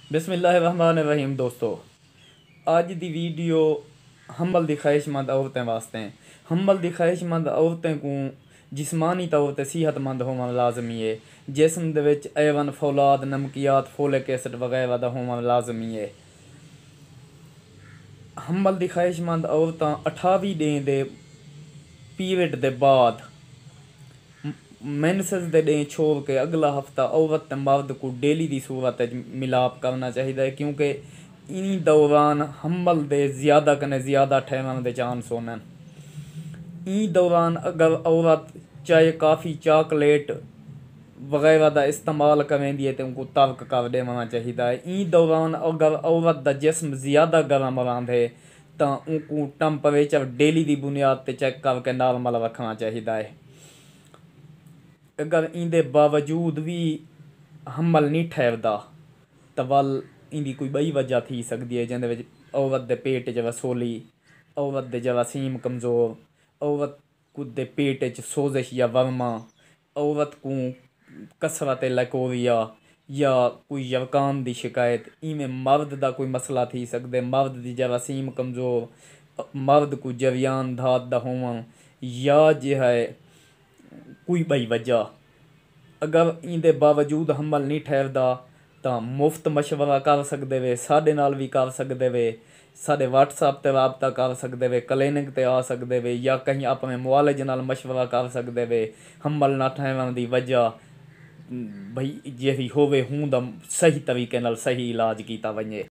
बिस्मिल्लाहिर्रहमानिर्रहीम दोस्तों, अज दी video humble दी ख्वाहिशमंद औरतें वास्ते हैं। हंबल दी ख्वाहिशमंद औरतें को जिस्मानी तौर ते सेहतमंद होना लाजमी है। जिस्म दे विच A1 फौलाद, नमकियात, फोलिक एसिड वगैरह दा होना लाजमी है। हंबल दी ख्वाहिशमंद औरतां 28 दिन दे पीरियड दे बाद मैंसेस दे डें छोड़ के अगला हफ्ता औरत ते मर्द को डेली दी सूरत मिलाप करना चाहिए, क्योंकि इन दौरान हंबल दे ज़्यादा कने ज़्यादा ठहरन दे चांस होने। इन दौरान अगर औरत चाय, काफ़ी, चॉकलेट वगैरह का इस्तेमाल करेंदी है तो उनको तर्क कर देना चाहिए। इन दौरान अगर औरत का जिस्म ज़्यादा गर्म रहे तो उनको टैंपरेचर डेली की बुनियाद पर चेक करके नॉर्मल रखना चाहिए। अगर इंदे बावजूद भी हंबल नहीं ठहरदा तो वल इंदी कोई बई वजह थी सकती है, जिंदे विच औरत के पेट च रसोली, औरत के जरासीम कमज़ोर, औरत को दे पेट च सोजिश या वर्मा, औरत को कसरत लकोरिया या कोई यवकान की शिकायत। इवें मर्द का कोई मसला थी सकते, मर्द की जरासीम कमज़ोर, मर्द को जरियान धात दा होवन, या जो है कोई बई वजह। अगर इंदे बावजूद हंबल नहीं ठहरदा तो मुफ्त मशवरा कर सकते वे, साढ़े नाल भी कर सकते वे, साढ़े WhatsApp ते रबता कर सकते वे, क्लिनिक ते आ सकते वे, या कहीं अपने मुआलज नाल मशवरा कर सकते वे। हंबल ना ठहरन की वजह भई जी होवे हूँ दा सही तरीके नाल सही इलाज किया वजे।